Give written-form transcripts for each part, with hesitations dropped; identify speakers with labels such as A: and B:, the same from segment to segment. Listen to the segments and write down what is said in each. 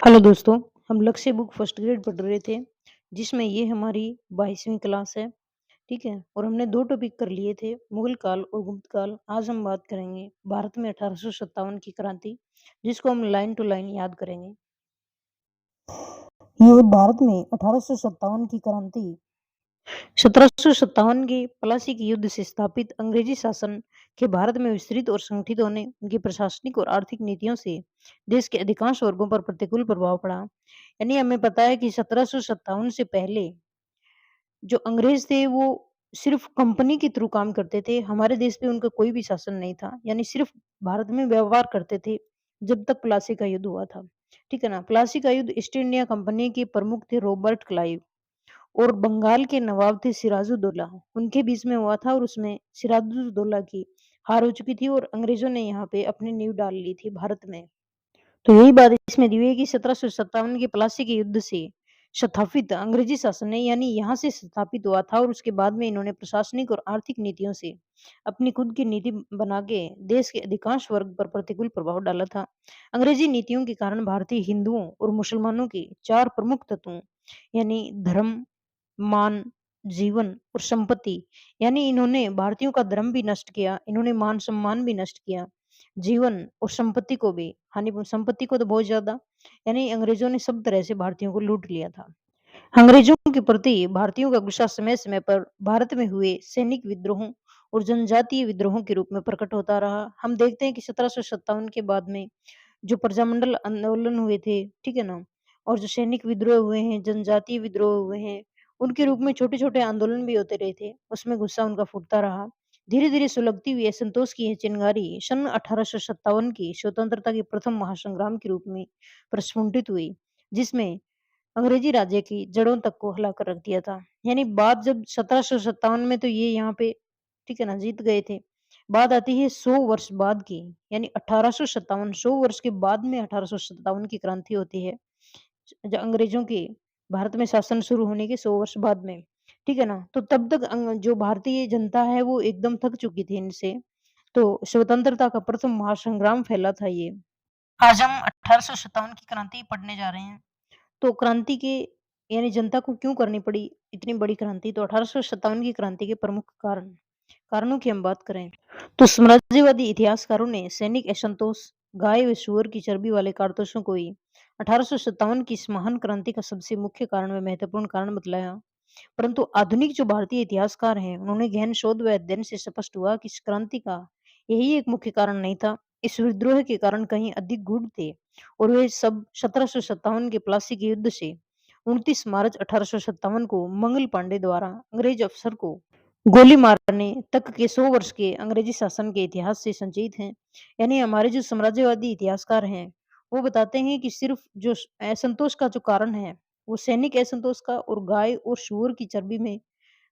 A: Hello दोस्तों, हम लक्ष्य बुक फर्स्ट ग्रेड पढ़ रहे थे, जिसमें ये हमारी 22वीं क्लास है, ठीक है? और हमने 2 टॉपिक कर लिए थे, मुगल काल और गुप्त काल। आज हम बात करेंगे भारत में 1857 की क्रांति, जिसको हम लाइन टू लाइन याद करेंगे। ये भारत में 1857 की क्रांति 1757 के प्लासी के युद्ध से स्थापित अंग्रेजी शासन के भारत में विस्तृत और संगठित होने, उनकी प्रशासनिक और आर्थिक नीतियों से देश के अधिकांश वर्गों पर प्रतिकूल प्रभाव पड़ा। यानी हमें पता है कि 1757 से पहले जो अंग्रेज थे वो सिर्फ कंपनी के थ्रू काम करते थे। हमारे देश पे उनका कोई भी शासन नहीं था। यानी सिर्फ भारत में व्यापार करते थे जब तक प्लासी का युद्ध हुआ था। ठीक है ना? प्लासी का युद्ध ईस्ट इंडिया कंपनी के प्रमुख थे रॉबर्ट क्लाइव और बंगाल के नवाब थे सिराजुद्दौला। उनके बीच में हुआ था और उसमें सिराजुद्दौला की हार हो चुकी थी और अंग्रेजों ने यहाँ पे अपनी नींव डाल ली थी भारत में। तो यही बात इसमें दी हुई है कि 1757 के प्लासी के युद्ध से स्थापित अंग्रेजी शासन है, यानी यहाँ से स्थापित हुआ था और उसके बाद में इन्होंने प्रशासनिक और आर्थिक नीतियों से अपनी खुद की नीति बना के देश के अधिकांश वर्ग पर प्रतिकूल प्रभाव डाला था। अंग्रेजी नीतियों के कारण भारतीय हिंदुओं और मुसलमानों के 4 प्रमुख तत्वों यानी धर्म, मान, जीवन और संपत्ति, यानी इन्होंने भारतीयों का धर्म भी नष्ट किया, इन्होंने मान-सम्मान भी नष्ट किया, जीवन और संपत्ति को भी हानि संपत्ति को तो बहुत ज़्यादा, यानी अंग्रेज़ों ने सब तरह से भारतीयों को लूट लिया था। अंग्रेज़ों के प्रति भारतीयों का गुस्सा समय-समय पर भारत में हुए सैनिक विद्रोहों और जनजातीय विद्रोहों के रूप में प्रकट होता रहा। हम देखते हैं कि 1757 के बाद में जो प्रजामंडल आंदोलन हुए थे, ठीक है ना? और जो सैनिक विद्रोह हुए हैं, जनजातीय विद्रोह हुए हैं, उनके रूप में छोटे-छोटे आंदोलन भी होते रहे थे। उसमें गुस्सा उनका फूटता रहा। धीरे-धीरे सुलगती हुई असंतोष की यह चिंगारी सन 1857 की स्वतंत्रता के प्रथम महासंग्राम के रूप में प्रस्फुटित हुई, जिसमें अंग्रेजी राज्य की जड़ों तक को हिला कर रख दिया था। यानी बात जब 1757 में तो ये यहाँ पे, ठीक है ना, जीत गए थे। बात आती है 100 वर्ष बाद की, यानी 1857, 100 वर्ष के बाद में 1857 की क्रांति होती है। ज अंग्रेजों के भारत में शासन शुरू होने के 100 वर्ष बाद में, ठीक है ना? तो तब तक जो भारतीय जनता है वो एकदम थक चुकी थी इनसे। तो स्वतंत्रता का प्रथम महासंग्राम फैला था ये। आज हम 1857 की क्रांति पढ़ने जा रहे हैं। तो क्रांति के यानी जनता को क्यों करनी पड़ी इतनी बड़ी क्रांति? तो 1857 की क्रांति के प्रमुख कारणों की हम बात करें, तो साम्राज्यवादी इतिहासकारों ने सैनिक असंतोष, गाय व सूअर की चर्बी वाले कारतूसों को ही 1857 की इस महान क्रांति का सबसे मुख्य कारण व महत्वपूर्ण कारण बतलाया। परंतु आधुनिक जो भारतीय इतिहासकार हैं, उन्होंने गहन शोध व अध्ययन से स्पष्ट हुआ कि इस क्रांति का यही एक मुख्य कारण नहीं था। इस विद्रोह के कारण कहीं अधिक गूढ़ थे और वे सब 1757 के प्लासी के युद्ध से 29 मार्च 1857 को मंगल पांडे द्वारा अंग्रेज अफसर को गोली मारने तक के 100 वर्ष के अंग्रेजी शासन के इतिहास से संचित हैं। यानी हमारे जो साम्राज्यवादी इतिहासकार हैं, वो बताते हैं कि सिर्फ जो असंतोष का जो कारण है, वो सैनिक असंतोष का और गाय और सूअर की चर्बी में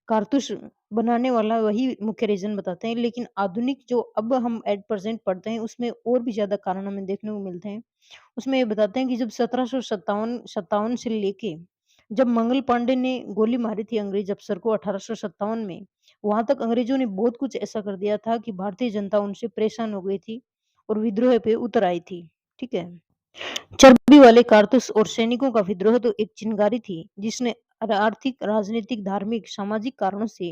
A: कारतूस बनाने वाला वही मुख्य रीज़न बताते हैं। लेकिन आधुनिक जो अब हम एट प्रेज़ेंट पढ़ते हैं, उसमें और भी ज़्यादा कारण हमें देखने को मिलते हैं। उसमें ये बताते हैं कि जब 1757 से लेके जब मंगल पांडे ने गोली मारी थी अंग्रेज अफ़सर को 1857 में, वहाँ तक अंग्रेज़ों ने बहुत कुछ ऐसा कर दिया था कि भारतीय जनता उनसे परेशान हो गई थी और विद्रोह पे उतर आई थी। ठीक है? चर्बी वाले कारतूस और सैनिकों का विद्रोह तो एक चिंगारी थी जिसने आर्थिक, राजनीतिक, धार्मिक, सामाजिक कारणों से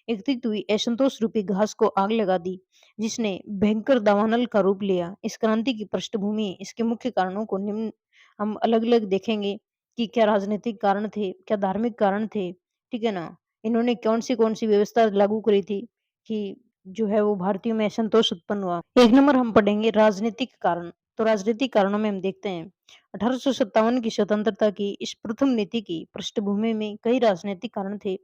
A: एकत्रित हुई असंतोष रूपी घास को आग लगा दी, जिसने भयंकर दावानल का रूप लिया। इस क्रांति की पृष्ठभूमि, इसके मुख्य कारणों को निम्न हम अलग-अलग देखेंगे कि क्या राजनीतिक कारण थे, क्या धार्मिक कारण थे, ठीक है ना? इन्होंने कौन-सी व्यवस्था लागू करी थी कि जो है वो भारतीयों में असंतोष उत्पन्न हुआ। एक नंबर हम पढ़ेंगे राजनीतिक कारण। तो राजनीतिक कारणों में हम देखते हैं 1857 की स्वतंत्रता की इस प्रथम नीति की पृष्ठभूमि में कई राजनीतिक कारण थे।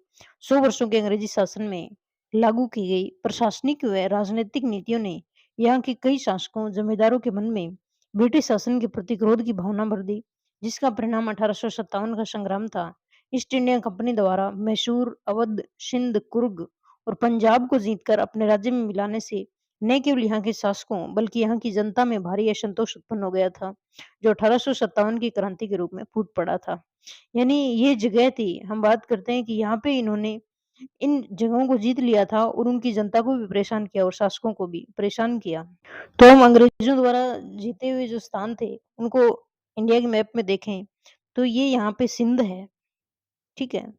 A: 100 वर्षों के अंग्रेजी शासन में लागू की गई प्रशासनिक व राजनीतिक नीतियों ने यहाँ के कई शासकों जमींदारों के मन में ब्रिटिश शासन के प्रति क्रोध की भावना भर दी, जिसका परिणाम 1857 का संग्राम था। ईस्ट इंडिया कंपनी द्वारा मैसूर, अवध, सिंध, कुर्ग और पंजाब को जीतकर अपने राज्य में मिलाने से न केवल यहाँ के शासकों बल्कि यहाँ की जनता में भारी असंतोष उत्पन्न हो गया था, जो 1857 की क्रांति के रूप में फूट पड़ा था। यानी ये जगह थी, हम बात करते हैं कि यहाँ पे इन्होंने इन जगहों को जीत लिया था और उनकी जनता को भी परेशान किया और शासकों को भी परेशान किया। तो हम अंग्रेजों द्वारा जीते हुए जो स्थान थे, उनको इंडिया के मैप में देखें तो ये यहाँ पे सिंध है, ठीक है?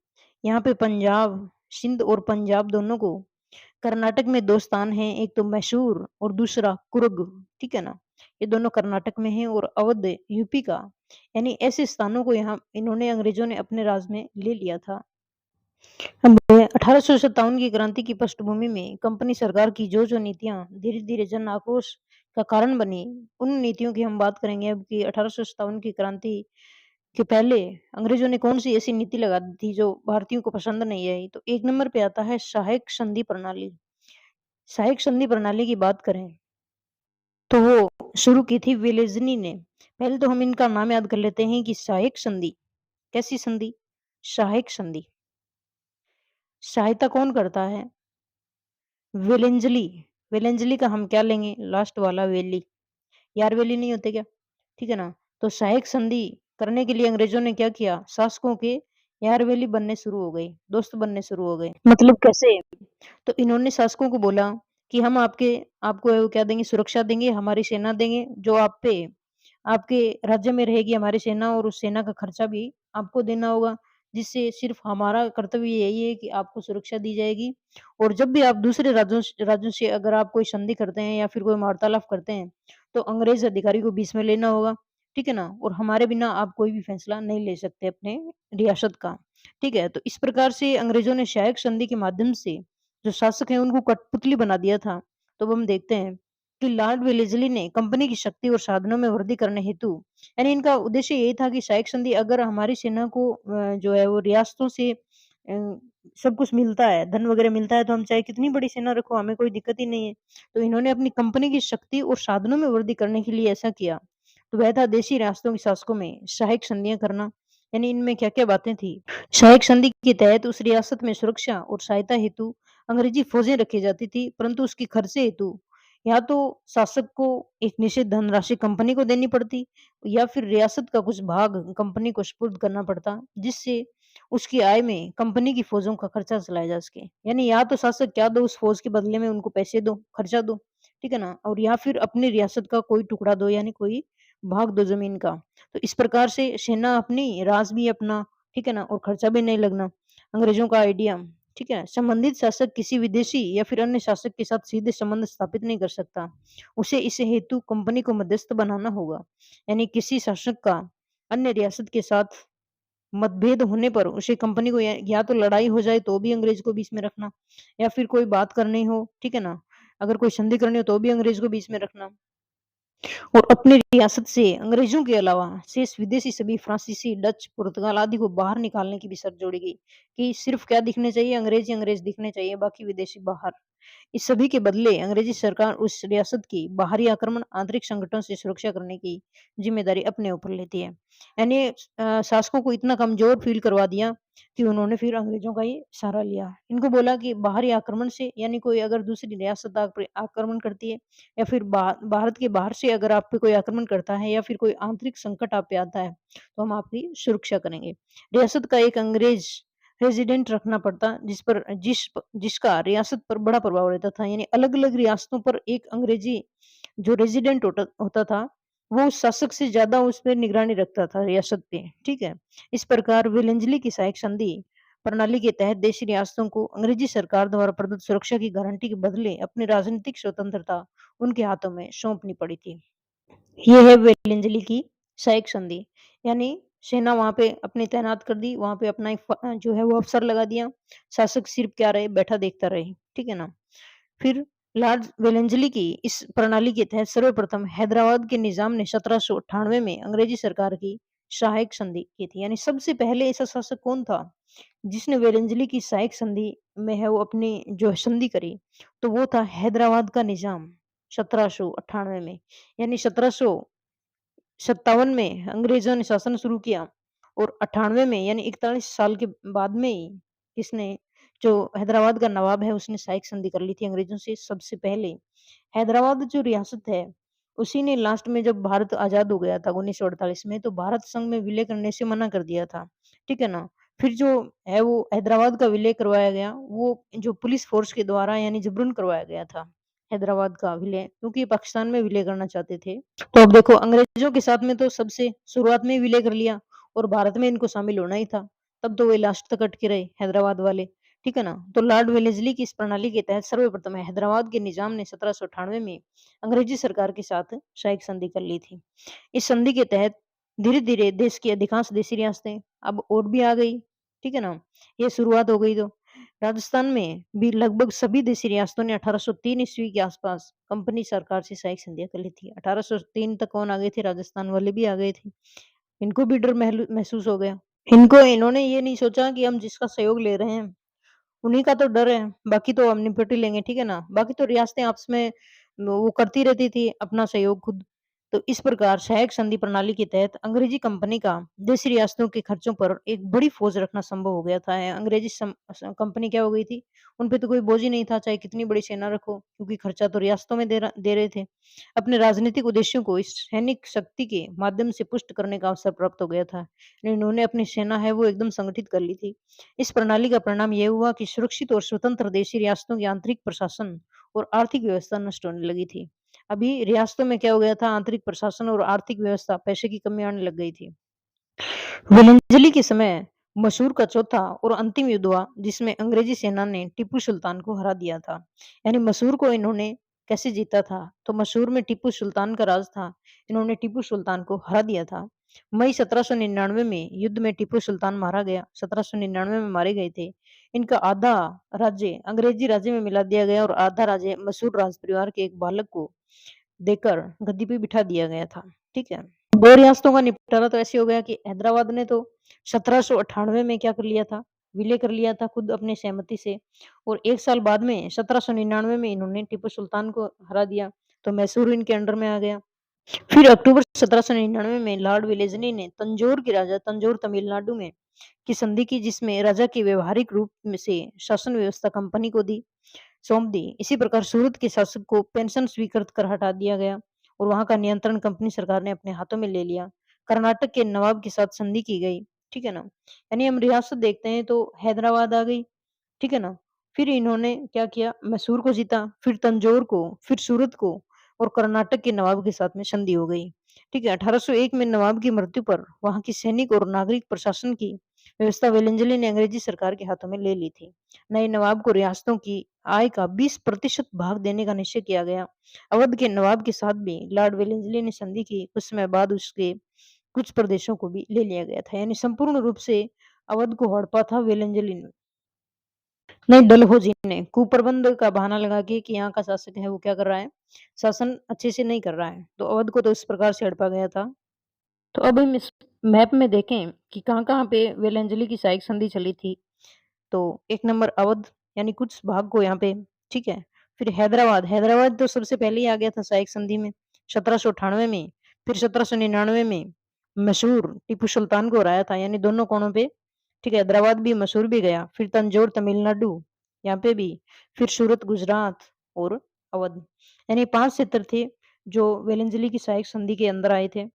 A: यहाँ पे पंजाब, सिंध और पंजाब दोनों को, कर्नाटक में 2 स्थान हैं, एक तो मैसूर और दूसरा कुर्ग, ठीक है ना? ये दोनों कर्नाटक में हैं और अवध यूपी का, यानी ऐसे स्थानों को यहाँ इन्होंने अंग्रेज़ों ने अपने राज में ले लिया था। अब 1857 की क्रांति की पृष्ठभूमि में कंपनी सरकार की जो-जो नीतियाँ धीरे-धीरे जन आक्रोश का कारण बनी, उन नीतियों की हम बात करेंगे अब कि 1857 की क्रांति के पहले अंग्रेज़ों ने कौन-सी ऐसी नीति लगा दी थी जो भारतीयों को पसंद नहीं आई। तो 1 नंबर पे आता है सहायक संधि प्रणाली। सहायक संधि प्रणाली की बात करें तो वो शुरू की थी वेलेज़ली ने। पहले तो हम इनका नाम याद कर लेते हैं कि सहायक संधि, कैसी संधि? सहायक संधि। सहायता कौन करता है? वेलेंजली। वेलेंजली का हम क्या लेंगे? लास्ट वाला वेली। यार वेली नहीं होते क्या? ठीक है ना? तो सहायक संधि करने के लिए अंग्रेज़ों ने क्या किया? शासकों के यार वेली बनने शुरू हो गए, दोस्त बनने शुरू हो गए। मतलब कैसे? तो इन्होंने शासकों को बोला कि हम आपको क्या देंगे? सुरक्षा देंगे, हमारी सेना देंगे, जो आप पे आपके राज्य में रहेगी हमारी सेना और उस सेना का खर्चा भी आपको देना होगा, जिससे सिर्फ़ हमारा कर्तव्य यही है कि आपको सुरक्षा दी जाएगी और जब भी आप दूसरे राज्यों से अगर आप कोई संधि करते हैं या फिर कोई वार्तालाप करते हैं, तो अंग्रेज़ अधिकारी को बीच में लेना होगा, ठीक है ना? और हमारे बिना आप कोई भी फैसला नहीं ले सकते अपने रियासत का, ठीक है? तो इस प्रकार से अंग्रेज़ों ने सहायक संधि के माध्यम से जो शासक हैं उनको कठपुतली बना दिया था। तो अब हम देखते हैं कि लॉर्ड वेलेज़ली ने कंपनी की शक्ति और साधनों में वृद्धि करने हेतु, यानी इनका उद्देश्य यही था कि सहायक संधि अगर हमारी सेना को जो है वो रियासतों से सब कुछ मिलता है, धन वगैरह मिलता है तो हम चाहे कितनी बड़ी सेना रखो हमें कोई दिक्कत ही नहीं है। तो इन्होंने अपनी कंपनी की शक्ति और साधनों में वृद्धि करने के लिए ऐसा किया। तो वह था देशी रियासतों के शासकों में सहायक संधियाँ करना, यानी इनमें क्या-क्या बातें थी। सहायक संधि के तहत उस रियासत में सुरक्षा और सहायता हेतु अंग्रेजी फौजें रखी जाती थी, परंतु उसके खर्चे हेतु या तो शासक को एक निश्चित धनराशि कंपनी को देनी पड़ती या फिर रियासत का कुछ भाग कंपनी को सुपुर्द करना पड़ता, जिससे उसकी आय में कंपनी की फौजों का खर्चा चलाया जा सके। यानी या तो शासक क्या दो उस फौज के बदले में उनको पैसे दो, खर्चा दो, ठीक है ना? और या फिर अपनी रियासत का कोई टुकड़ा दो यानी कोई भाग दो ज़मीन का। तो इस प्रकार से सेना अपनी, राज भी अपना, ठीक है ना? और खर्चा भी नहीं लगना। अंग्रेज़ों का आइडिया, ठीक है? संबंधित शासक किसी विदेशी या फिर अन्य शासक के साथ सीधे संबंध स्थापित नहीं कर सकता। उसे इस हेतु कंपनी को मध्यस्थ बनाना होगा। यानी किसी शासक का अन्य रियासत के साथ मतभेद होने पर उसे कंपनी को या तो लड़ाई हो जाए तो भी अंग्रेज को बीच में रखना या फिर कोई बात करनी हो, ठीक है ना? अगर कोई संधि करनी हो तो भी अंग्रेज को बीच में रखना। और अपनी रियासत से अंग्रेजों के अलावा शेष विदेशी सभी फ्रांसीसी, डच, पुर्तगाल आदि को बाहर निकालने की भी शर्त जोड़ी गई कि सिर्फ क्या दिखने चाहिए? अंग्रेज ही अंग्रेज दिखने चाहिए, बाकी विदेशी बाहर। इस सभी के बदले अंग्रेजी सरकार उस रियासत की बाहरी आक्रमण, आंतरिक संकटों से सुरक्षा करने की जिम्मेदारी अपने ऊपर लेती है। यानी शासकों को इतना कमजोर फील करवा दिया कि उन्होंने फिर अंग्रेजों का ही सहारा लिया। इनको बोला कि बाहरी आक्रमण से यानी कोई अगर दूसरी रियासत आप पे आक्रमण करती है या फिर भारत के बाहर से अगर आप पे कोई आक्रमण करता है या फिर कोई आंतरिक संकट आप पे आता है, तो हम आपकी सुरक्षा करेंगे। रियासत का एक अंग्रेज रेज़िडेंट रखना पड़ता जिसका रियासत पर बड़ा प्रभाव रहता था। यानी अलग-अलग रियासतों पर एक अंग्रेजी जो रेज़िडेंट होता होता था, वो उस शासक से ज़्यादा उस पे निगरानी रखता था रियासत पे, ठीक है? इस प्रकार वेलेंजली की सहायक संधि प्रणाली के तहत देशी रियासतों को अंग्रेजी सरकार द्वारा प्रदत्त सुरक्षा की गारंटी के बदले अपनी राजनीतिक स्वतंत्रता उनके हाथों में सौंपनी पड़ी थी। ये है वेलेंजली की सहायक संधि, यानी सेना वहाँ पे अपनी तैनात कर दी, वहाँ पे अपना एक जो है वो अफ़सर लगा दिया, शासक सिर्फ क्या रहे, बैठा देखता रहे, ठीक है ना? फिर लॉर्ड वेलेंजली की इस प्रणाली के तहत सर्वप्रथम हैदराबाद के निज़ाम ने 1798 में अंग्रेजी सरकार की सहायक संधि की थी, यानी सबसे पहले ऐसा शासक कौन था, जिसने वेलेंजली की सहायक संधि में है वो अपनी जो संधि करी, तो वो था हैदराबाद का निज़ाम 1798 में, यानी 1757 में अंग्रेज़ों ने शासन शुरू किया और 98 में यानी 41 साल के बाद में ही किसने जो हैदराबाद का नवाब है उसने सहायक संधि कर ली थी अंग्रेज़ों से सबसे पहले। हैदराबाद जो रियासत है, उसी ने लास्ट में जब भारत आज़ाद हो गया था 1948 में तो भारत संघ में विलय करने से मना कर दिया था, ठीक है ना? फिर जो है वो हैदराबाद का विलय करवाया गया, वो जो पुलिस फ़ोर्स के द्वारा यानी जबरन करवाया गया था। हैदराबाद का विलय, क्योंकि ये पाकिस्तान में विलय करना चाहते थे। तो अब देखो अंग्रेजों के साथ में तो सबसे शुरुआत में ही विलय कर लिया और भारत में इनको शामिल होना ही था। तब तो वे लास्ट तक अटके रहे हैदराबाद वाले, ठीक है ना? तो लॉर्ड वेलेस्ली की इस प्रणाली के तहत सर्वप्रथम हैदराबाद के निजाम ने 1798 में अंग्रेजी सरकार के साथ शाही संधि कर ली थी। इस संधि के तहत धीरे-धीरे देश की अधिकांश देशी रियासतें अब और भी आ गई, ठीक है ना? ये शुरुआत हो गई तो। राजस्थान में भी लगभग सभी देशी रियासतों ने 1803 ईस्वी के आसपास कंपनी सरकार से शाही संधियां कर ली थी। 1803 तक कौन आ गए थे? राजस्थान वाले भी आ गए थे। इनको भी डर महसूस हो गया। इन्होंने ये नहीं सोचा कि हम जिसका सहयोग ले रहे हैं उन्हीं का तो डर है, बाकी तो हम निपट ही लेंगे, ठीक है ना? बाकी तो रियासतें आपस में वो करती रहती थी अपना सहयोग खुद। तो इस प्रकार सहायक संधि प्रणाली के तहत अंग्रेजी कंपनी का देशी रियासतों के खर्चों पर एक बड़ी फौज रखना संभव हो गया था। अंग्रेजी कंपनी क्या हो गई थी? उन पे तो कोई बोझ ही नहीं था, चाहे कितनी बड़ी सेना रखो, क्योंकि खर्चा तो रियासतों में दे रहे थे। अपने राजनीतिक उद्देश्यों को इस सैनिक शक्ति के माध्यम से पुष्ट करने का अवसर प्राप्त हो गया था। इन्होंने अपनी सेना है वो एकदम संगठित कर ली थी। इस प्रणाली का परिणाम यह हुआ कि सुरक्षित और स्वतंत्र देशी रियासतों की आंतरिक प्रशासन और आर्थिक व्यवस्था नष्ट होने लगी थी। अभी रियासतों में क्या हो गया था? आंतरिक प्रशासन और आर्थिक व्यवस्था, पैसे की कमी आने लग गई थी। विलंजली के समय मैसूर का चौथा और अंतिम युद्ध हुआ, जिसमें अंग्रेजी सेना ने टीपू सुल्तान को हरा दिया था। यानी मैसूर को इन्होंने कैसे जीता था? तो मैसूर में टीपू सुल्तान का राज था। इन्होंने टीपू सुल्तान को हरा दिया था। मई 1799 में युद्ध में टीपू सुल्तान मारा गया। 1799 में मारे गए थे। इनका आधा राज्य अंग्रेजी राज्य में मिला दिया गया और आधा राज्य मैसूर राज परिवार के एक बालक को देकर गद्दी पे बिठा दिया गया था। ठीक है। दो रियासतों का निपटारा तो ऐसे हो गया कि हैदराबाद ने तो 1798 में क्या कर लिया था? विलय कर लिया था खुद अपनी सहमति से, और 1 साल बाद में 1799 में इन्होंने टीपू सुल्तान को हरा दिया, तो मैसूर इनके अंडर में आ गया। फिर अक्टूबर 1799 में लॉर्ड वेलेस्ली ने तंजौर के राजा, तंजौर तमिलनाडु में, की संधि की, जिसमें राजा की व्यवहारिक रूप में से शासन व्यवस्था कंपनी को सौंप दी। इसी प्रकार सूरत के शासक को पेंशन स्वीकृत कर हटा दिया गया और वहां का नियंत्रण कंपनी सरकार ने अपने हाथों में ले लिया। कर्नाटक के नवाब के साथ संधि की गई, ठीक है ना? यानी हम रियासत देखते हैं तो हैदराबाद आ गई, ठीक है ना? फिर इन्होंने क्या किया? मैसूर को जीता, फिर तंजौर को, फिर सूरत को, और कर्नाटक के नवाब के साथ में संधि हो गई। ठीक है। 1801 में नवाब की मृत्यु पर वहां की सैनिक और नागरिक प्रशासन की व्यवस्था वेलेंजली ने अंग्रेजी सरकार के हाथों में ले ली थी। नए नवाब को रियासतों की आय का 20% भाग देने का निश्चय किया गया। अवध के नवाब के साथ भी लॉर्ड वेलेंजली ने संधि की। कुछ समय बाद उसके कुछ प्रदेशों को भी ले लिया गया था, यानी संपूर्ण रूप से अवध को हड़पा था वेलेंजली ने। नहीं, डलहौजी ने कुप्रबंध का बहाना लगा के कि यहाँ का शासक है वो क्या कर रहा है? शासन अच्छे से नहीं कर रहा है। तो अवध को तो इस प्रकार से हड़पा गया था। तो अब हम इस मैप में देखें कि कहाँ-कहाँ पे वेलंजली की सहायक संधि चली थी। तो 1 नंबर अवध, यानी कुछ भाग को यहाँ पे, ठीक है। फिर हैदराबाद, हैदराबाद तो सबसे पहले ही आ गया था सहायक संधि में 1798 में। फिर 1799 में मैसूर टीपू सुल्तान को हराया था, यानी दोनों कोणों पे, ठीक है। हैदराबाद भी मैसूर भी गया। फिर तंजौर तमिलनाडु, यहाँ पे भी। फिर सूरत गुजरात और अवध, यानी 5 क्षेत्र थे जो वेलंजली की सहायक संधि के अंदर आए थे।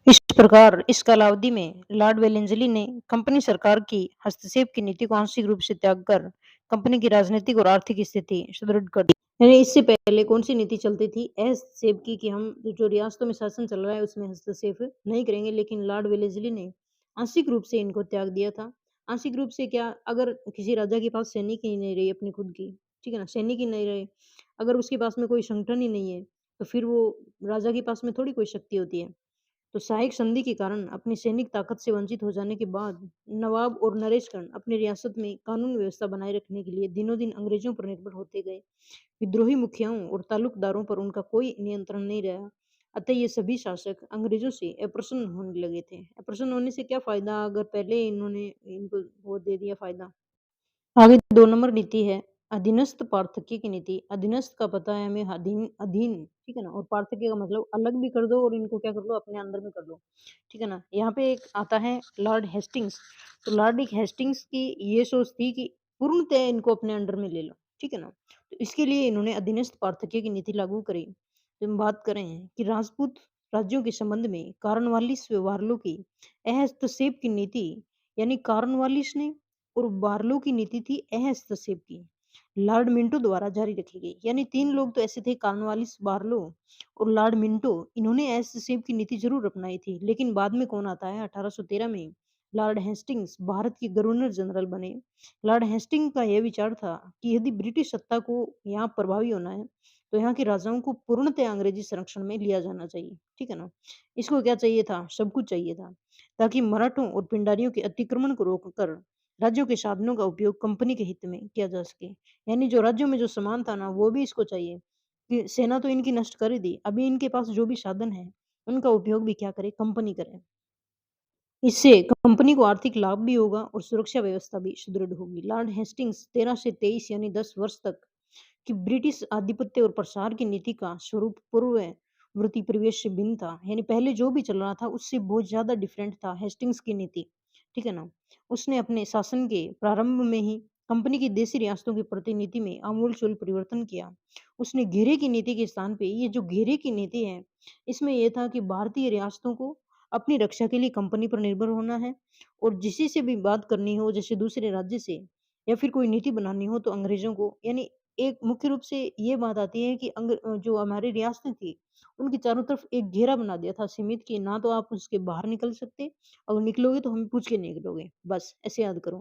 A: इस प्रकार इस कालावधि में लॉर्ड वेलेंजली ने कंपनी सरकार की हस्तक्षेप की नीति को आंशिक रूप से त्याग कर कंपनी की राजनीतिक और आर्थिक स्थिति सुदृढ़ कर दी। यानी इससे पहले कौन सी नीति चलती थी? हस्तक्षेप की, कि हम जो रियासतों में शासन चल रहा है उसमें हस्तक्षेप नहीं करेंगे, लेकिन लॉर्ड वेलेंजली ने आंशिक रूप से इनको त्याग दिया था। आंशिक रूप से क्या? अगर किसी राजा के पास सैनिक ही नहीं रही अपनी खुद की, ठीक है ना, सैनिक ही नहीं रहे, अगर उसके पास में कोई संगठन ही नहीं है, तो फिर वो राजा के पास में थोड़ी कोई शक्ति होती है। तो सहायक संधि के कारण अपनी सैनिक ताकत से वंचित हो जाने के बाद नवाब और नरेशगण अपनी रियासत में कानून व्यवस्था बनाए रखने के लिए दिनों दिन अंग्रेजों पर निर्भर होते गए। विद्रोही मुखियाओं और तालुकदारों पर उनका कोई नियंत्रण नहीं रहा। अतः ये सभी शासक अंग्रेजों से अप्रसन्न होने लगे थे। अप्रसन्न होने से क्या फायदा, अगर पहले इन्होंने इनको वो दे दिया फायदा। आगे 2 नंबर नीति है अधीनस्थ पार्थक्य की नीति। अधीनस्थ का पता है हमें, अधीन अधीन, ठीक है ना, और पार्थक्य का मतलब अलग भी कर दो और इनको क्या कर लो, अपने अंदर में कर लो, ठीक है ना। यहाँ पे एक आता है लॉर्ड हेस्टिंग्स। तो लॉर्ड हेस्टिंग्स की ये सोच थी कि पूर्णतः इनको अपने अंडर में ले लो, ठीक है ना। तो इसके लिए इन्होंने अधीनस्थ पार्थक्य की नीति लागू करी। तो हम बात करें कि राजपूत राज्यों के संबंध में कार्नवालिस व्यवहारों की हस्तक्षेप की नीति, यानी कार्नवालिस ने, और बार्लो की नीति थी हस्तक्षेप की। लॉर्ड मिंटो द्वारा जारी रखी गई। यानी 3 लोग तो ऐसे थे, कॉर्नवालिस, बार्लो और लॉर्ड मिंटो। इन्होंने ऐसे सेब की नीति ज़रूर अपनाई थी, लेकिन बाद में कौन आता है 1813 में लॉर्ड हेस्टिंग्स भारत के गवर्नर जनरल बने। लॉर्ड हेस्टिंग का यह विचार था कि यदि ब्रिटिश सत्ता को यहाँ प्रभावी होना है, तो यहाँ के राजाओं को पूर्णतः अंग्रेजी संरक्षण में लिया जाना चाहिए। ठीक है ना? इसको क्या चाहिए था? सब कुछ चाहिए था, ताकि मराठों और पिंडारियों के अतिक्रमण को रोककर राज्यों के साधनों का उपयोग कंपनी के हित में किया जा सके। यानी जो राज्यों में जो सामान था ना, वो भी इसको चाहिए कि सेना तो इनकी नष्ट कर ही दी, अभी इनके पास जो भी साधन है, उनका उपयोग भी क्या करे? कंपनी करे। इससे कंपनी को आर्थिक लाभ भी होगा और सुरक्षा व्यवस्था भी सुदृढ़ होगी। लॉर्ड हेस्टिंग्स 13 से 23 यानी 10 वर्ष तक कि ब्रिटिश आधिपत्य और प्रसार की नीति का स्वरूप पूर्व वृत्ति परिवेश से भिन्न था। यानी पहले जो भी चल रहा था उससे बहुत ज्यादा डिफरेंट था हेस्टिंग्स की नीति। ठीक है ना? उसने अपने शासन के प्रारंभ में ही कंपनी की देशी रियासतों की प्रतिनीति में आमूल-चूल परिवर्तन किया। उसने घेरे की नीति के स्थान पे ये जो घेरे की नीति है, इसमें ये था कि भारतीय रियासतों को अपनी रक्षा के लिए कंपनी पर निर्भर होना है और किसी से भी बात करनी हो जैसे दूसरे राज्य से या फिर कोई नीति बनानी हो तो अंग्रेजों को, यानी एक मुख्य रूप से ये बात आती है कि जो हमारी रियासतें थी, उनकी चारों तरफ एक घेरा बना दिया था सीमित, कि ना तो आप उसके बाहर निकल सकते, अगर निकलोगे तो हमें पूछ के निकलोगे। बस ऐसे याद करो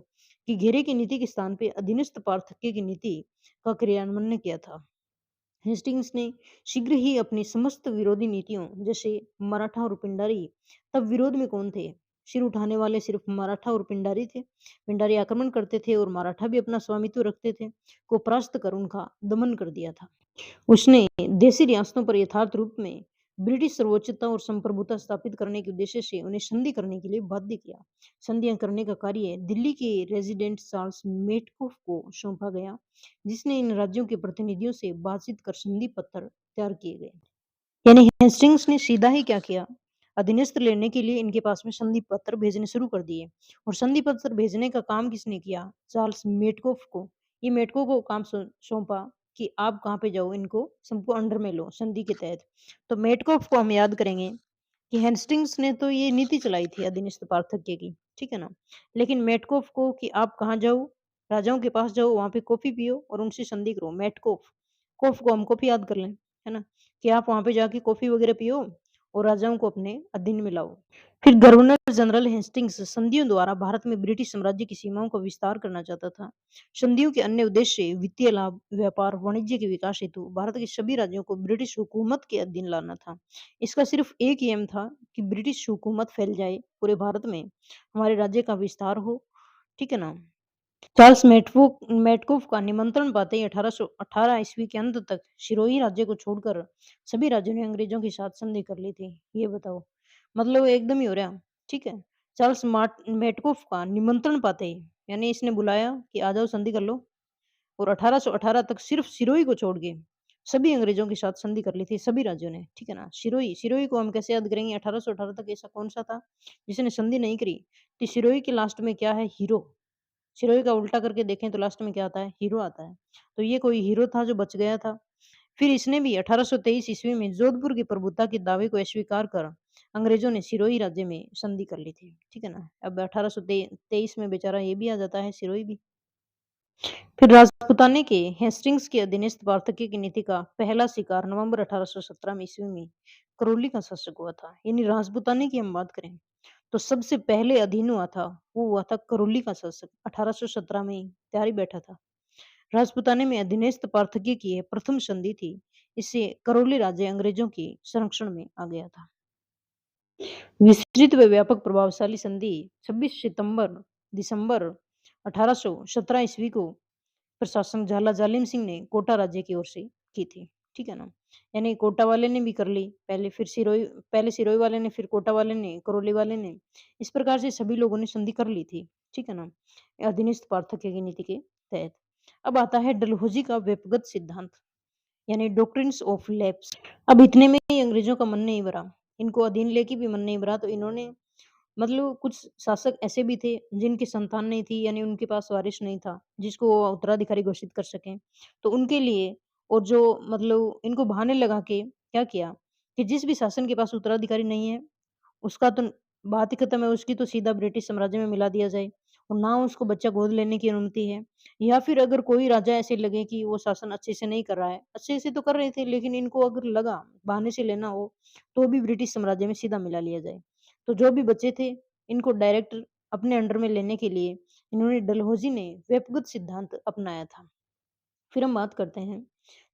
A: कि घेरे की नीति के स्थान पे अधीनस्थ पार्थक्य की नीति का क्रियान्वयन किया था। हेस्टिंग्स ने शीघ्र ही अपनी समस्त विरोधी नीतियों जैसे मराठा और पिंडारी, तब विरोध में कौन थे? सिर उठाने वाले सिर्फ मराठा और पिंडारी थे। पिंडारी आक्रमण करते थे और मराठा भी अपना स्वामित्व रखते थे, को परास्त कर उनका दमन कर दिया था। उसने देशी रियासतों पर यथार्थ रूप में ब्रिटिश सर्वोच्चता और संप्रभुता स्थापित करने के उद्देश्य से उन्हें संधि करने के लिए बाध्य किया। संधियां करने का कार्य दिल्ली के रेजिडेंट चार्ल्स मेटकॉफ को सौंपा गया, जिसने इन राज्यों के प्रतिनिधियों से बातचीत कर संधि पत्र तैयार किए गए। यानी हेस्टिंग्स ने सीधा ही क्या किया? अधीनस्थ लेने के लिए इनके पास में संधि पत्र भेजने शुरू कर दिए। और संधि पत्र भेजने का काम किसने किया? चार्ल्स मेटकॉफ को। ये मेटको को काम सौंपा कि आप कहाँ पे जाओ, इनको सबको अंडर में लो संधि के तहत। तो मेटकॉफ को हम याद करेंगे कि हेस्टिंग्स ने तो ये नीति चलाई थी अधीनस्थ पार्थक्य की, ठीक है ना? लेकिन मेटकॉफ को कि आप कहाँ जाओ? राजाओं के पास जाओ, वहाँ पे कॉफ़ी पियो और उनसे संधि करो। मेटकॉफ, कॉफ को हम कॉफ़ी याद कर लें, है ना? कि आप वहाँ पे जाके कॉफ़ी वगैरह पियो और राजाओं को अपने अधीन में लाओ। फिर गवर्नर जनरल हेस्टिंग्स संधियों द्वारा भारत में ब्रिटिश साम्राज्य की सीमाओं का विस्तार करना चाहता था। संधियों के अन्य उद्देश्य वित्तीय लाभ, व्यापार, वाणिज्य के विकास हेतु भारत के सभी राज्यों को ब्रिटिश हुकूमत के अधीन लाना था। इसका सिर्फ एक ही एम था कि ब्रिटिश हुकूमत फैल जाए पूरे भारत में, हमारे राज्य का विस्तार हो, ठीक है ना? चार्ल्स मेटकूफ का निमंत्रण पाते ही 1818 ईस्वी के अंत तक सिरोही राज्य को छोड़कर सभी राज्यों ने अंग्रेजों के साथ संधि कर ली थी। ये बताओ, मतलब एकदम ही हो रहा, ठीक है? चार्ल्स मेटकूफ का निमंत्रण पाते ही, यानी इसने बुलाया कि आ जाओ संधि कर लो, और 1818 तक सिर्फ सिरोही को छोड़ के सभी अंग्रेजों के साथ संधि कर ली थी सभी राज्यों ने, ठीक है ना? सिरोही, सिरोही को हम कैसे याद करेंगे? 1818 तक ऐसा कौन सा था जिसने संधि नहीं करी? तो सिरोही के लास्ट में क्या है? हीरो। सिरोही का उल्टा करके देखें तो लास्ट में क्या आता है? हीरो आता है। तो ये कोई हीरो था जो बच गया था। फिर इसने भी 1823 ईस्वी में जोधपुर की प्रभुता के दावे को अस्वीकार कर अंग्रेजों ने सिरोही राज्य में संधि कर ली थी। ठीक है ना? अब 1823 में बेचारा ये भी आ जाता है सिरोही भी। फिर राजपूताने के हेस्टिंग्स के अधीनस्थ पार्थक्य की नीति का पहला शिकार नवंबर 1817 में ईस्वी में करौली का शासक हुआ था। यानी राजपूताने की हम बात करें तो सबसे पहले अधीन हुआ था, वो हुआ था करौली का शासक। 1817 में ही तैयारी बैठा था। राजपूताने में अधीनस्थ पार्थक्य की यह प्रथम संधि थी। इससे करौली राज्य अंग्रेजों के संरक्षण में आ गया था। विस्तृत व व्यापक प्रभावशाली संधि 26 सितंबर दिसंबर 1817 ईस्वी को प्रशासन झाला जालिम सिंह ने कोटा राज्य की ओर से की थी। ठीक है ना? यानी कोटा वाले ने भी कर ली पहले, फिर सिरोही, पहले सिरोही वाले ने, फिर कोटा वाले ने, करौली वाले ने, इस प्रकार से सभी लोगों ने संधि कर ली थी। ठीक है ना? अधीनस्थ पार्थक्य की नीति के तहत। अब आता है डलहौजी का व्यक्तिगत सिद्धांत, यानी डॉक्ट्रिन्स ऑफ लैप्स। अब इतने में ही अंग्रेजों का मन नहीं भरा, इनको अधीन लेके भी मन नहीं भरा, तो इन्होंने, मतलब कुछ शासक ऐसे भी थे जिनकी संतान नहीं थी, यानी उनके पास वारिस नहीं था जिसको वो उत्तराधिकारी घोषित कर सकें, तो उनके लिए, और जो मतलब इनको बहाने लगा के क्या किया कि जिस भी शासन के पास उत्तराधिकारी नहीं है उसका तो बात ही खत्म है, उसकी तो सीधा ब्रिटिश साम्राज्य में मिला दिया जाए। और ना उसको बच्चा गोद लेने की अनुमति है। या फिर अगर कोई राजा ऐसे लगे कि वो शासन अच्छे से नहीं कर रहा है, अच्छे से तो कर रहे थे लेकिन इनको अगर लगा बहाने से लेना हो, तो भी ब्रिटिश साम्राज्य में सीधा मिला लिया जाए। तो जो भी बच्चे थे, इनको डायरेक्ट अपने अंडर में लेने के लिए इन्होंने डलहौजी ने व्यक्तिगत सिद्धांत अपनाया था। फिर हम बात करते हैं,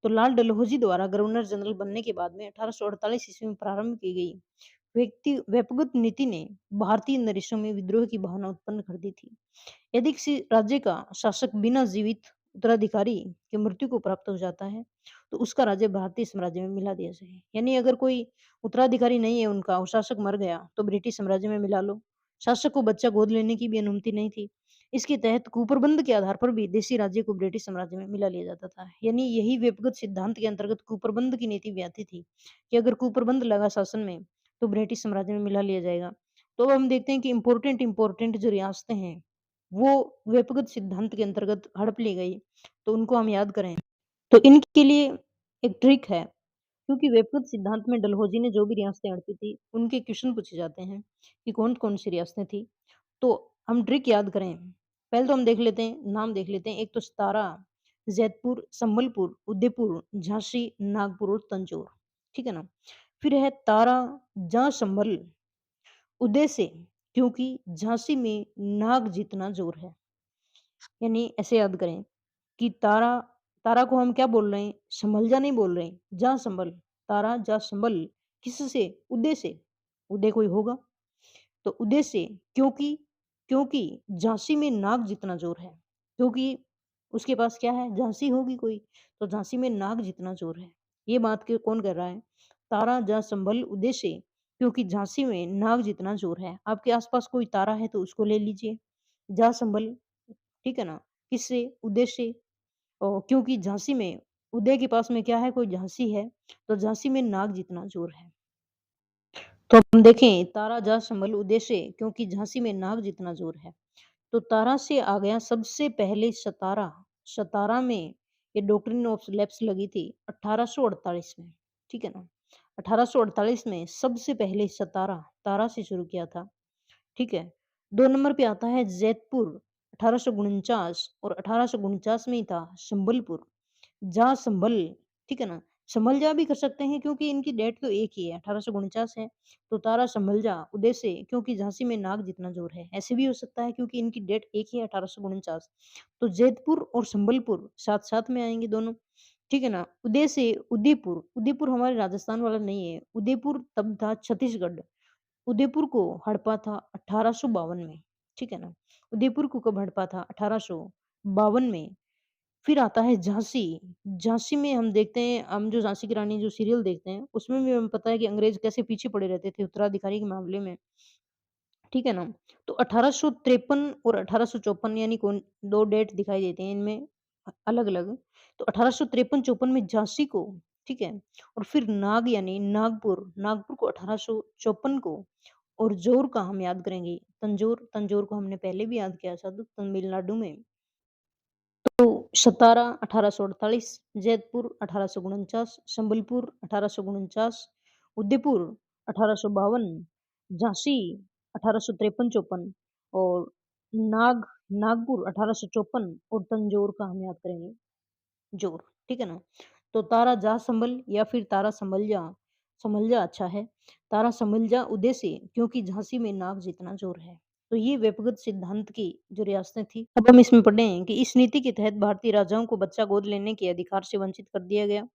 A: तो लाल डलहौजी द्वारा गवर्नर जनरल बनने के बाद में 1848 ईस्वी में प्रारंभ की गई व्यक्तिगत नीति ने भारतीय नरेशों में विद्रोह की भावना उत्पन्न कर दी थी। यदि किसी राज्य का शासक बिना जीवित उत्तराधिकारी की मृत्यु को प्राप्त हो जाता है, तो उसका राज्य भारतीय साम्राज्य में मिला दिया जाए। यानी अगर कोई उत्तराधिकारी नहीं है उनका और शासक मर गया, तो ब्रिटिश साम्राज्य में मिला लो। शासक को बच्चा गोद लेने की भी अनुमति नहीं थी। इसके तहत कुप्रबंध के आधार पर भी देशी राज्य को ब्रिटिश साम्राज्य में मिला लिया जाता था। यानी यही व्यक्तिगत सिद्धांत के अंतर्गत कुप्रबंध की नीति भी आती थी कि अगर कुप्रबंध लगा शासन में, तो ब्रिटिश साम्राज्य में मिला लिया जाएगा। तो अब हम देखते हैं कि इम्पोर्टेंट जो रियासतें हैं, वो व्यक्तिगत सिद्धांत के अंतर्गत हड़प ली गई, तो उनको हम याद करें। तो इनके लिए एक ट्रिक है, क्योंकि व्यक्तिगत सिद्धांत में डलहौजी ने जो भी रियासतें हड़पी थी, उनके क्वेश्चन पूछे जाते हैं कि कौन-कौन सी रियासतें थी। तो हम ट्रिक याद करें। पहले तो हम देख लेते हैं, नाम देख लेते हैं। एक तो सतारा, जैतपुर, संबलपुर, उदयपुर, झांसी, नागपुर और तंजौर। ठीक है ना? फिर है तारा, जहाँ संभल, उदय से, क्योंकि झांसी में नाग जितना जोर है। यानी ऐसे याद करें कि तारा तारा को हम क्या बोल रहे हैं? संभल जा नहीं बोल रहे हैं, जा संभल। तारा जा संभल किससे? उदय से। उदय कोई होगा, तो उदय से, क्योंकि क्योंकि झांसी में नाग जितना जोर है। क्योंकि उसके पास क्या है? झांसी होगी कोई, तो झांसी में नाग जितना जोर है। ये बात के कौन कर रहा है? तारा जा संभल उदय से, क्योंकि झांसी में नाग जितना जोर है। आपके आसपास कोई तारा है तो उसको ले लीजिए। जा संभल, ठीक है ना? किससे? उदय से। क्योंकि झांसी में, उदय के पास में क्या है? कोई झांसी है, तो झांसी में नाग जितना जोर है। तो हम देखें, तारा जा संभल उदय से, क्योंकि झांसी में नाग जितना जोर है। तो तारा से आ गया सबसे पहले सतारा। सतारा में ये डॉक्ट्रिन ऑफ लैप्स लगी थी 1848 में, ठीक है ना? 1848 में सबसे पहले सतारा, तारा से शुरू किया था, ठीक है? 2 नंबर पे आता है जैतपुर, 1849, और 1849 में ही था संबलपुर। जा संभल, ठीक है ना? संभल जा भी कर सकते हैं, क्योंकि इनकी डेट तो एक ही है, 1849 है। तो तारा संभल जा उदय से, क्योंकि झांसी में नाग जितना जोर है। ऐसे भी हो सकता है क्योंकि इनकी डेट एक ही है, 1849। तो जैतपुर और संबलपुर साथ-साथ में आएँगे दोनों, ठीक है ना? उदय से उदयपुर, उदयपुर हमारे राजस्थान वाला नहीं है। उदयपुर तब था छत्तीसगढ़। उदयपुर को हड़पा था 1852 में, ठीक है ना? उदयपुर को कब हड़पा था? 1852 में। फिर आता है झांसी। झांसी में हम देखते हैं, हम जो झांसी की रानी जो सीरियल देखते हैं, उसमें भी हमें पता है कि अंग्रेज कैसे पीछे पड़े रहते थे उत्तराधिकारी के मामले में, ठीक है ना? तो 1853 और 1854, यानी कौन 2 डेट दिखाई देते हैं इनमें अलग-अलग। तो 1853-54 में झांसी को, ठीक है? और फिर नाग यानी नागपुर, नागपुर को 1854 को, और जोर का हम याद करेंगे, तंजौर, तंजौर को हमने पहले भी याद किया था, तो तमिलनाडु में। तो सतारा 1848, जैतपुर 1849, संबलपुर 1849, उदयपुर 1852, झांसी 1853-54, और नागपुर 1854, और तंजौर का हम याद करेंगे जोर, ठीक है ना? तो तारा जा संभल या फिर तारा संभल जा अच्छा है। तारा संभल जा उदय से, क्योंकि झांसी में नाग जितना जोर है। तो ये व्यक्तिगत सिद्धांत की जो रियासतें थी। अब हम इसमें पढ़े हैं कि इस नीति के तहत भारतीय राजाओं को बच्चा गोद लेने के अधिकार से वंचित कर दिया गया।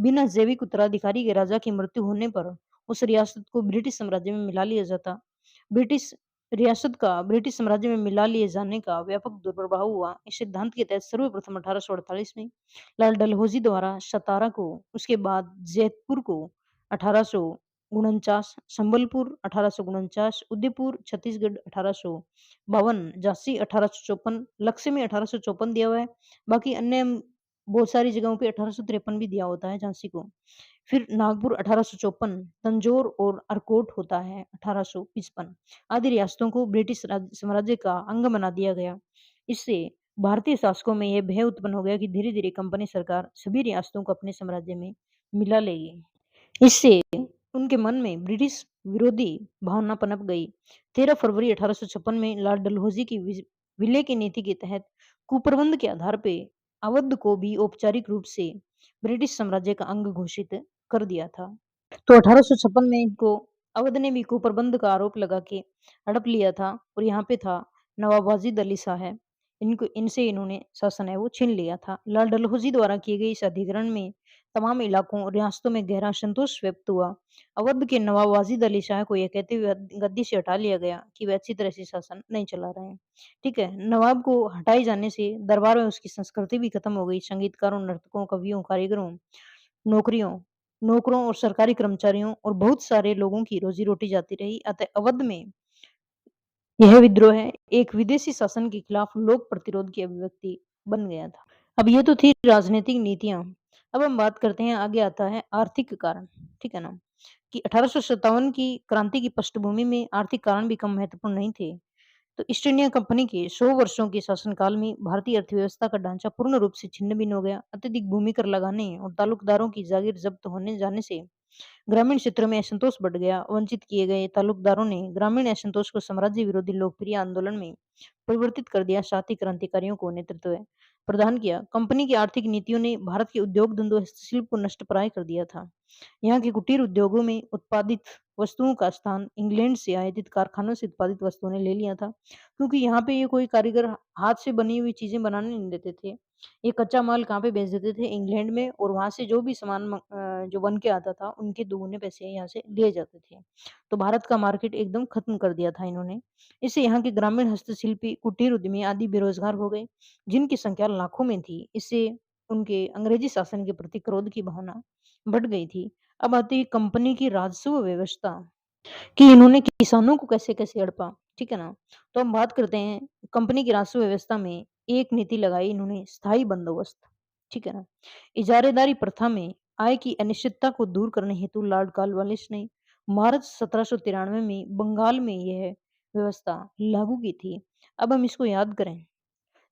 A: बिना जैविक उत्तराधिकारी के राजा की मृत्यु होने पर उस रियासत को ब्रिटिश साम्राज्य में मिला लिया जाता। ब्रिटिश रियासत का ब्रिटिश साम्राज्य में मिला लिए जाने का व्यापक दुष्प्रभाव हुआ। इस सिद्धांत के तहत सर्वप्रथम 1848 में लाल डलहौजी द्वारा सतारा को, उसके बाद जैतपुर को 1849, संबलपुर 1849, उदयपुर छत्तीसगढ़ 1852, झांसी 1854, लक्ष्य में 1854 दिया हुआ है। बाकी अन्य बहुत सारी जगहों पे 1853 भी दिया होता है झांसी को। फिर नागपुर 1854, तंजौर और अर्कोट होता है 1855। आदि रियासतों को ब्रिटिश साम्राज्य का अंग बना दिया गया। इससे भारतीय शासकों में यह भय उत्पन्न हो गया कि धीरे-धीरे कंपनी सरकार सभी रियासतों को अपने साम्राज्य में मिला लेगी। इससे उनके मन में ब्रिटिश विरोधी भावना पनप गई। 13 फरवरी 1856 में लॉर्ड डलहौजी की विलय की नीति के तहत कुप्रबंध के आधार पे अवध को भी औपचारिक रूप से ब्रिटिश साम्राज्य का अंग घोषित कर दिया था। तो 1856 में इनको अवध ने भी कुप्रबंध का आरोप लगा के हड़प लिया था और यहाँ पे था नवाब वाजिद अली साहब। इनसे इन्होंने शासन है वो छीन लिया था। लाल डलहौजी द्वारा किए गए इस अधिग्रहण में तमाम इलाकों और रियासतों में गहरा असंतोष व्यक्त हुआ। अवध के नवाब वाजिद अली शाह को यह कहते हुए गद्दी से हटा लिया गया कि वे अच्छी तरह से शासन नहीं चला रहे हैं। ठीक है, नवाब को हटाए जाने से दरबार में उसकी संस्कृति भी खत्म हो गई। संगीतकारों, नर्तकों, कवियों, कारीगरों, नौकरियों नौकरों और सरकारी कर्मचारियों और बहुत सारे लोगों की रोजी-रोटी जाती रही। अतः अवध में यह विद्रोह एक विदेशी शासन के खिलाफ लोक प्रतिरोध की अभिव्यक्ति बन गया था। अब ये तो थी राजनीतिक नीतियाँ। अब हम बात करते हैं, आगे आता है आर्थिक कारण, ठीक है ना? कि 1857 की क्रांति की पृष्ठभूमि में आर्थिक कारण भी कम महत्वपूर्ण नहीं थे। तो ईस्ट इंडिया कंपनी के 100 वर्षों के शासनकाल में भारतीय अर्थव्यवस्था का ढांचा पूर्ण रूप से छिन्न-भिन्न हो गया। अत्यधिक भूमि कर लगाने और तालुकदारों की जागीर जब्त होने जाने से ग्रामीण क्षेत्रों में असंतोष बढ़ गया। वंचित किए गए तालुकदारों ने ग्रामीण असंतोष को साम्राज्य विरोधी लोकप्रिय आंदोलन में परिवर्तित कर दिया। साथ ही क्रांतिकारियों को नेतृत्व प्रदान किया। कंपनी की आर्थिक नीतियों ने भारत के उद्योग धंधों हस्तशिल्प को नष्टप्राय कर दिया था। यहाँ के कुटीर उद्योगों में उत्पादित वस्तुओं का स्थान इंग्लैंड से आयातित कारखानों से उत्पादित वस्तुओं ने ले लिया था, क्योंकि यहाँ पे ये कोई कारीगर हाथ से बनी हुई चीजें बनाने नहीं देते थे। ये कच्चा माल कहाँ पे बेच देते थे? इंग्लैंड में, और वहां से जो भी सामान जो बन के आता था उनके दुगने पैसे यहाँ से लिए जाते थे। तो भारत का मार्केट एकदम खत्म कर दिया था इन्होंने। इससे यहाँ के ग्रामीण हस्तशिल्पी, कुटीर उद्यमी आदि बेरोजगार हो गए, जिनकी संख्या लाखों में थी। इससे उनके अंग्रेजी शासन के प्रति क्रोध की भावना बढ़ गई थी। अब आती है कंपनी की राजस्व व्यवस्था, कि इन्होंने किसानों को कैसे-कैसे हड़पा, ठीक है ना? तो हम बात करते हैं कंपनी की राजस्व व्यवस्था में एक नीति लगाई इन्होंने, स्थायी बंदोबस्त, ठीक है ना? इजारेदारी प्रथा में आय की अनिश्चितता को दूर करने हेतु लॉर्ड कॉर्नवालिस ने मार्च 1793 में बंगाल में यह व्यवस्था लागू की थी। अब हम इसको याद करें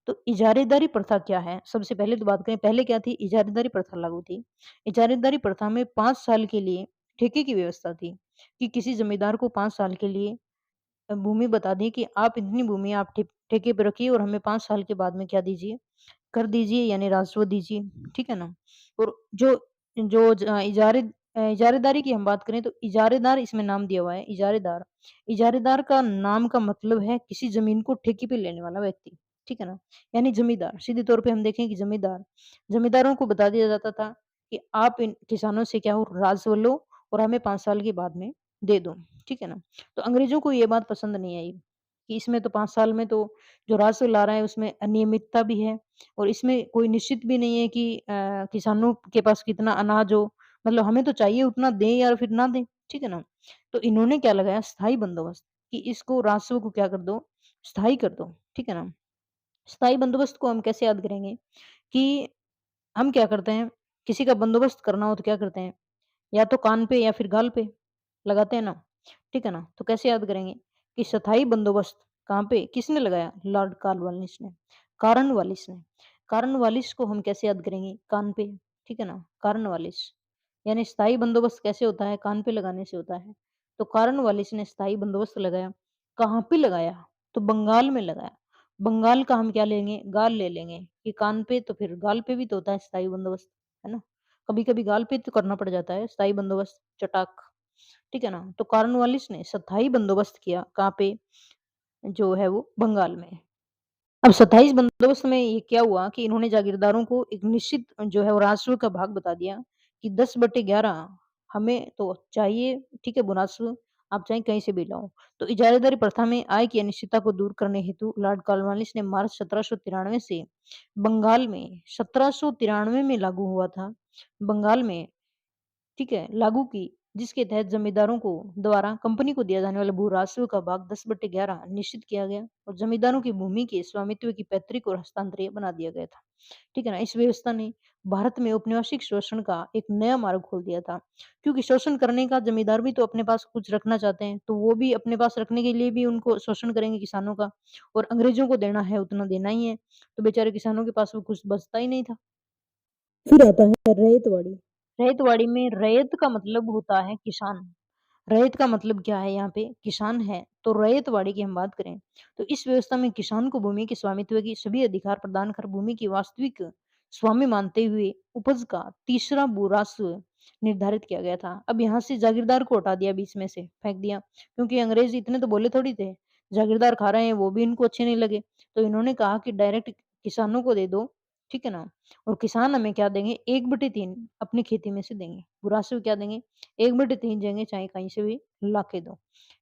A: तो इजारेदारी प्रथा क्या है? सबसे पहले तो बात करें, पहले क्या थी? इजारेदारी प्रथा लागू थी। इजारेदारी प्रथा में 5 साल के लिए ठेके की व्यवस्था थी, कि किसी ज़मींदार को 5 साल के लिए भूमि बता दी कि आप इतनी भूमि आप ठेके पे रखिए और हमें 5 साल के बाद में क्या दीजिए? कर दीजिए, यानी राजस्व दीजिए, ठीक है ना? और जो जो ज इजारेदारी की हम बात करें तो इजारेदार इसमें नाम दिया हुआ है, इजारेदार। इजारेदार का नाम का मतलब है किसी ज़मीन को ठेके पे लेने वाला व्यक्ति, ठीक है ना? यानी ज़मींदार, सीधे तौर पे हम देखें कि ज़मींदार। ज़मींदारों को बता दिया जाता था कि आप इन किसानों से क्या हो, राजस्व लो और हमें 5 साल के बाद में दे दो, ठीक है ना? तो अंग्रेज़ों को ये बात पसंद नहीं आई, कि इसमें तो 5 साल में तो जो राजस्व ला रहा है उसमें अनियमितता भी है और इसमें कोई निश्चित भी नहीं है कि किसानों के पास कितना अनाज हो, मतलब हमें तो चाहिए उतना दें या फिर ना दें, ठीक है ना? तो इन्होंने क्या लगाया, स्थायी बंदोबस्त, कि इसको राजस्व को क्या कर दो, स्थायी कर दो, ठीक है ना? स्थायी बंदोबस्त को हम कैसे याद करेंगे कि हम क्या करते हैं, किसी का बंदोबस्त करना हो तो क्या करते हैं, या तो कान पे या फिर गाल पे लगाते हैं ना, ठीक है ना? तो कैसे याद करेंगे कि स्थायी बंदोबस्त कहाँ पे, किसने लगाया? लॉर्ड कॉर्नवालिस ने, कॉर्नवालिस ने। कॉर्नवालिस को हम कैसे याद करेंगे? कान पे, ठीक है ना? कॉर्नवालिस, यानी स्थायी बंदोबस्त कैसे होता है? कान पे लगाने से होता है। तो कॉर्नवालिस ने स्थायी बंदोबस्त लगाया। कहाँ पे लगाया? तो बंगाल में लगाया। बंगाल का हम क्या लेंगे? गाल ले लेंगे, कि कान पे तो फिर गाल पे भी तो होता है स्थायी बंदोबस्त, है ना? कभी-कभी गाल पे तो करना पड़ जाता है स्थायी बंदोबस्त, चटाक, ठीक है ना? तो कॉर्नवालिस ने स्थायी बंदोबस्त किया, कहाँ पे? जो है वो बंगाल में। अब 27 बंदोबस्त में ये क्या हुआ कि इन्होंने जागीरदारों को एक निश्चित जो है वो राजस्व का भाग बता दिया, कि 10/11 हमें तो चाहिए, ठीक है, वो राजस्व, आप चाहे कहीं से भी लाओ। तो इजारादारी प्रथा में आय की अनिश्चितता को दूर करने हेतु लॉर्ड कॉर्नवालिस ने मार्च 1793 से बंगाल में 1793 में लागू हुआ था। बंगाल में, ठीक है, लागू की, जिसके तहत जमींदारों को द्वारा कंपनी को दिया जाने वाला भू राजस्व का भाग 10/11 निश्चित किया गया और जमींदारों की भूमि के स्वामित्व की पैतृक और हस्तांतरीय बना दिया गया था। ठीक है ना? इस व्यवस्था ने भारत में औपनिवेशिक शोषण का एक नया मार्ग खोल दिया था, क्योंकि शोषण करने का जमींदार भी तो अपने पास कुछ रखना चाहते हैं, तो वो भी अपने पास रखने के लिए भी उनको शोषण करेंगे किसानों का, और अंग्रेजों को देना है उतना देना ही है, तो बेचारे किसानों के पास वो कुछ बचता ही नहीं था। फिर आता है रैयतवाड़ी। रैयतवाड़ी में रैयत का मतलब होता है किसान। रैयत का मतलब क्या है यहाँ पे? किसान है, तो रैयतवाड़ी की हम बात करें, तो इस व्यवस्था में किसान को भूमि के स्वामित्व की सभी अधिकार प्रदान कर भूमि की वास्तविक स्वामी मानते हुए उपज का तीसरा भू-राजस्व निर्धारित किया गया था। अब यहाँ से जागीरदार को हटा दिया बीच में से, फेंक दिया, क्योंकि अंग्रेज इतने तो बोले थोड़ी थे। जागीरदार खा रहे हैं, वो भी इनको अच्छे नहीं लगे, तो इन्होंने कहा कि डायरेक्ट किसानों को दे दो, ठीक है ना? और किसान हमें क्या देंगे? 1/3 अपनी खेती में से देंगे। भू-राजस्व क्या देंगे? 1/3 देंगे, चाहे कहीं से भी ला के दो,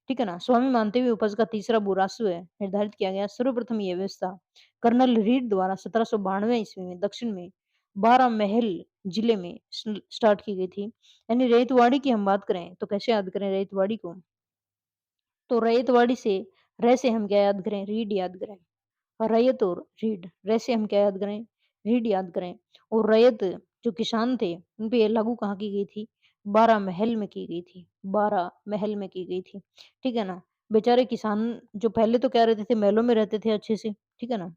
A: ठीक है ना? स्वामी मानते हुए उपज का तीसरा भू-राजस्व है निर्धारित किया गया। सर्वप्रथम ये व्यवस्था कर्नल रीड द्वारा 1792 ईस्वी में दक्षिण में बारामहल जिले में स्टार्ट की गई थी। यानी रैयतवाड़ी की हम बात करें तो कैसे याद करें रैयतवाड़ी को? तो रैयतवाड़ी से रै से हम क्या याद करें? रीड याद करें। रैयत और रीड, रै से हम क्या याद करें? रीड याद करें। और रैयत जो किसान थे, उन पे ये लागू कहाँ की गई थी? बारामहल में की गई थी, बारामहल में की गई थी, ठीक है ना? बेचारे किसान जो पहले तो क्या रहते थे, महलों में रहते थे अच्छे से, ठीक है ना?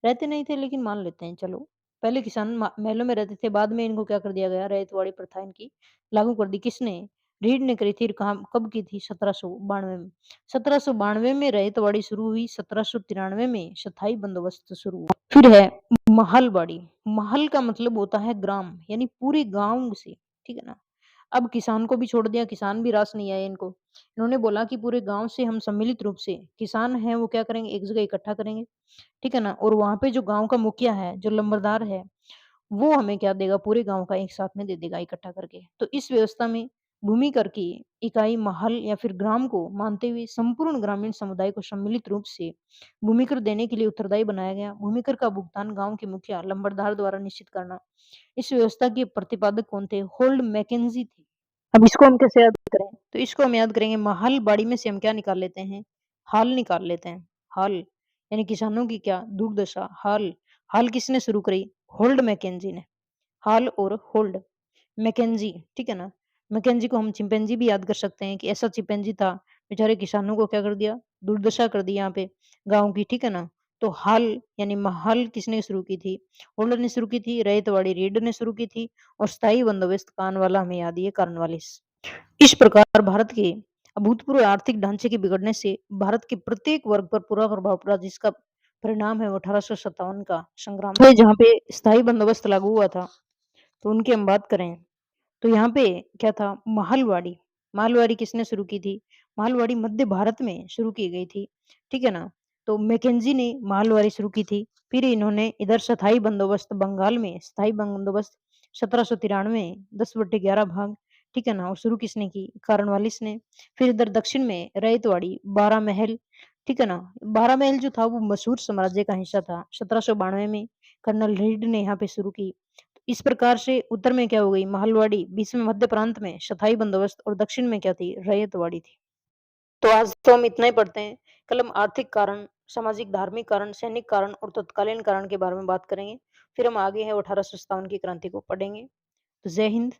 A: रहते नहीं थे लेकिन मान लेते हैं चलो। पहले किसान महलों में रहते थे, बाद में इनको क्या कर दिया गया, रैयतवाड़ी प्रथा इनकी लागू कर दी। किसने? रीड ने करी थी। कहाँ कब की थी? 1792 में। 1792 में रैयतवाड़ी शुरू हुई, 1793 में स्थायी बंदोबस्त शुरू हुआ। फिर है महलवाड़ी। महल का मतलब होता है ग्राम, यानी पूरे गांव से, ठीक है ना? अब किसान को भी छोड़ दिया, किसान भी रास नहीं आए इनको। इन्होंने बोला कि पूरे गांव से हम सम्मिलित रूप से किसान हैं वो क्या करेंगे, एक जगह इकट्ठा करेंगे, ठीक है ना? और वहाँ पे जो गाँव का मुखिया है, जो लंबरदार है, वो हमें क्या देगा, पूरे गाँव का एक साथ में दे देगा इकट्ठा करके। तो इस व्यवस्था में भूमि कर की इकाई महल या फिर ग्राम को मानते हुए संपूर्ण ग्रामीण समुदाय को सम्मिलित रूप से भूमि कर देने के लिए उत्तरदायी बनाया गया। भूमि कर का भुगतान गाँव के मुखिया लंबरदार द्वारा निश्चित करना। इस व्यवस्था के प्रतिपादक कौन थे? होल्ड मैकेन्जी थे। अब इसको हम कैसे याद करें? तो इसको हम याद करेंगे, महलबाड़ी में से हम क्या निकाल लेते हैं? हाल निकाल लेते हैं। हाल यानी किसानों की क्या दुर्दशा। हाल हाल किसने शुरू करी? होल्ड मैकेन्जी ने। हाल और होल्ड मैकेन्जी, ठीक है ना? मैकेन्जी को हम चिंपैंजी भी याद कर सकते हैं कि ऐसा चिंपैंजी था, बेचारे किसानों को क्या कर दिया? दुर्दशा कर दी यहाँ पे गाँव की, ठीक है ना? तो हाल यानी महल किसने शुरू की थी? होल्ड ने शुरू की थी, रैयतवाड़ी रीड ने शुरू की थी और स्थायी बंदोबस्त कानवाला हमें याद है, ये कॉर्नवालिस। इस प्रकार भारत के अभूतपूर्व आर्थिक ढांचे के बिगड़ने से भारत के प्रत्येक वर्ग पर बुरा प्रभाव पड़ा, जिसका परिणाम है वो 1857 का संग्राम है, जहाँ पे स्थायी बंदोबस्त लागू हुआ था। तो उनकी हम बात करें तो यहाँ पे क्या था? महलवाड़ी। महलवाड़ी किसने शुरू की थी? महलवाड़ी मध्य भारत में शुरू की गई थी, ठीक है ना? तो मैकेंजी ने महलवाड़ी शुरू की थी। फिर इन्होंने इधर स्थायी बंदोबस्त बंगाल में स्थायी बंदोबस्त 1793 10/11 भाग, ठीक है ना? और शुरू किसने की? कॉर्नवालिस ने। फिर इधर दक्षिण में रैयतवाड़ी, बारामहल, ठीक है ना? बारामहल जो था वो मसूर साम्राज्य का हिस्सा था। 1792 में कर्नल रीड ने यहाँ पे शुरू की। इस प्रकार से उत्तर में क्या हो गई? महलवाड़ी, बीच में मध्य प्रांत में स्थायी बंदोबस्त और दक्षिण में क्या थी? रैयतवाड़ी थी। तो आज तो हम इतना ही पढ़ते हैं। कल हम आर्थिक कारण, सामाजिक धार्मिक कारण, सैनिक कारण और तत्कालीन कारण के बारे में बात करेंगे। फिर हम आगे है 1857 की क्रांति को पढ़ेंगे। तो जय हिंद।